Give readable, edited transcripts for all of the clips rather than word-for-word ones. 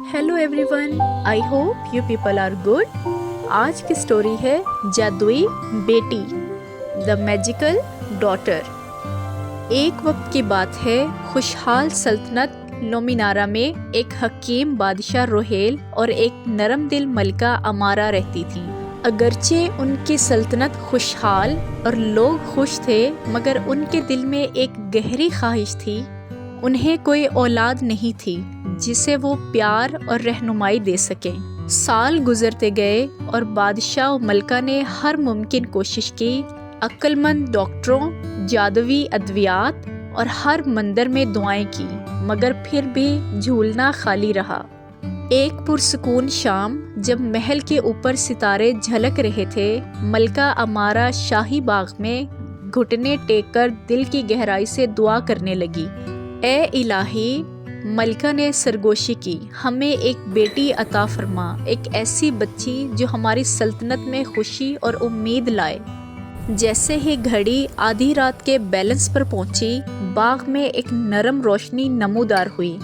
Hello everyone, I hope you people are good. आज की story है जादुई बेटी, द मैजिकल डॉटर। एक वक्त की बात है, खुशहाल सल्तनत लोमिनारा में एक हकीम बादशाह रोहेल और एक नरम दिल मलिका अमारा रहती थी। अगरचे उनकी सल्तनत खुशहाल और लोग खुश थे, मगर उनके दिल में एक गहरी ख्वाहिश थी। उन्हें कोई औलाद नहीं थी जिसे वो प्यार और रहनुमाई दे सकें। साल गुजरते गए और बादशाह और मलका ने हर मुमकिन कोशिश की। अक्लमंद डॉक्टरों, जादुई अद्वियात और हर मंदिर में दुआएं की, मगर फिर भी झूलना खाली रहा। एक पुरसुकून शाम, जब महल के ऊपर सितारे झलक रहे थे, मलका अमारा शाही बाग में घुटने टेक कर दिल की गहराई से दुआ करने लगी। ए इलाही, मलिका ने सरगोशी की, हमें एक बेटी अता फरमा, एक ऐसी बच्ची जो हमारी सल्तनत में खुशी और उम्मीद लाए। जैसे ही घड़ी आधी रात के बैलेंस पर पहुंची, बाग में एक नरम रोशनी नमूदार हुई।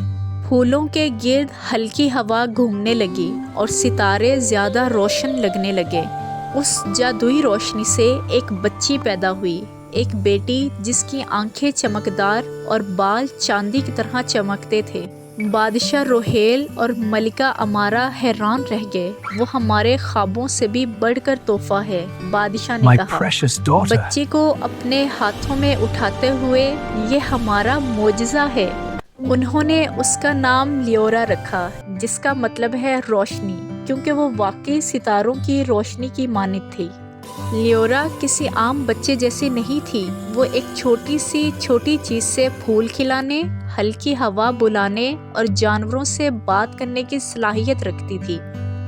फूलों के गिर्द हल्की हवा घूमने लगी और सितारे ज्यादा रोशन लगने लगे। उस जादुई रोशनी से एक बच्ची पैदा हुई, एक बेटी जिसकी आंखें चमकदार और बाल चांदी की तरह चमकते थे। बादशाह रोहेल और मलिका अमारा हैरान रह गए। वो हमारे ख्वाबों से भी बढ़कर तोहफा है, बादशाह ने कहा। बच्चे को अपने हाथों में उठाते हुए, ये हमारा मोजज़ा है। उन्होंने उसका नाम लियोरा रखा, जिसका मतलब है रोशनी, क्योंकि वो वाकई सितारों की रोशनी की मानित थी। लियोरा किसी आम बच्चे जैसी नहीं थी। वो एक छोटी चीज से फूल खिलाने, हल्की हवा बुलाने और जानवरों से बात करने की सलाहियत रखती थी।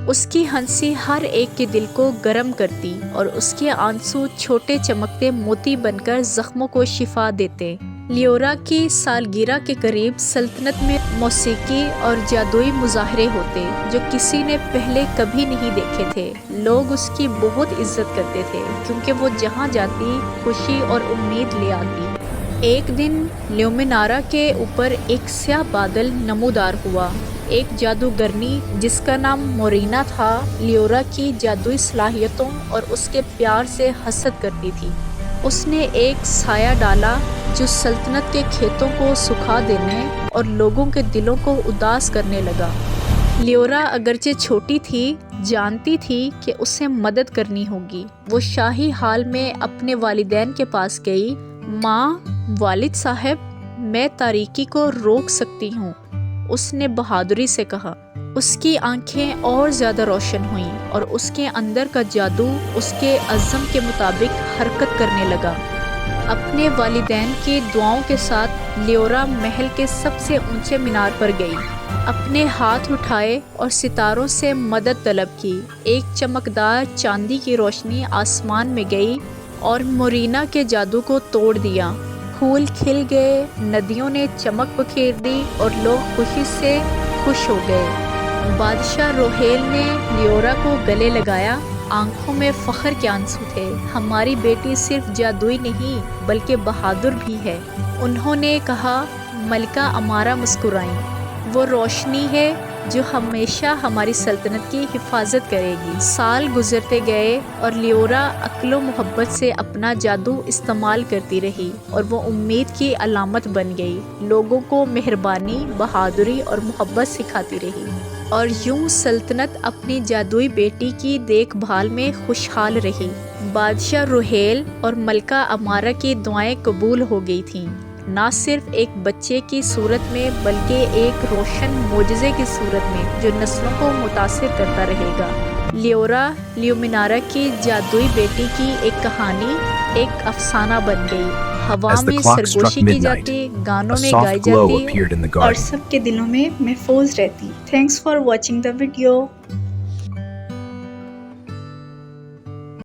उसकी हंसी हर एक के दिल को गर्म करती और उसके आंसू छोटे चमकते मोती बनकर जख्मों को शिफा देते। लियोरा की सालगिरह के करीब सल्तनत में मौसीकी और जादुई मुजाहरे होते, जो किसी ने पहले कभी नहीं देखे थे। लोग उसकी बहुत इज्जत करते थे, क्योंकि वो जहाँ जाती खुशी और उम्मीद ले आती। एक दिन लोमिनारा के ऊपर एक स्याह बादल नमूदार हुआ। एक जादूगरनी जिसका नाम मोरीना था, लियोरा की जादुई सलाहियतों और उसके प्यार से हसद करती थी। उसने एक साया डाला जो सल्तनत के खेतों को सुखा देने और लोगों के दिलों को उदास करने लगा। लियोरा अगरचे छोटी थी, जानती थी कि उसे मदद करनी होगी। वो शाही हाल में अपने वालिदैन के पास गई। माँ, वालिद साहब, मैं तारीकी को रोक सकती हूँ, उसने बहादुरी से कहा। उसकी आंखें और ज़्यादा रोशन हुईं और उसके अंदर का जादू उसके अज़्म के मुताबिक हरकत करने लगा। अपने वालिदैन की दुआओं के साथ लियोरा महल के सबसे ऊंचे मीनार पर गई। अपने हाथ उठाए और सितारों से मदद तलब की। एक चमकदार चांदी की रोशनी आसमान में गई और मोरीना के जादू को तोड़ दिया। फूल खिल गए, नदियों ने चमक बखेर दी और लोग खुशी से खुश हो गए। बादशाह रोहेल ने लियोरा को गले लगाया। आंखों में फख्र के आंसू थे। हमारी बेटी सिर्फ जादुई नहीं बल्कि बहादुर भी है, उन्होंने कहा। मलिका अमारा मुस्कुराई। वो रोशनी है जो हमेशा हमारी सल्तनत की हिफाजत करेगी। साल गुजरते गए और लियोरा अक्लो मोहब्बत से अपना जादू इस्तेमाल करती रही और वो उम्मीद की अलामत बन गई। लोगों को मेहरबानी, बहादुरी और मोहब्बत सिखाती रही और यूं सल्तनत अपनी जादुई बेटी की देखभाल में खुशहाल रही। बादशाह रोहेल और मलिका अमारा की दुआएं कबूल हो गई थीं, ना सिर्फ एक बच्चे की सूरत में बल्कि एक रोशन मोजज़े की सूरत में जो नस्लों को मुतासिर करता रहेगा। लियोरा लोमिनारा की जादुई बेटी की एक कहानी एक अफसाना बन गई। हवा में सरगोशी की जाती, गानों में गाई जाती और सबके दिलों में महफूज रहती। Thanks for watching the video.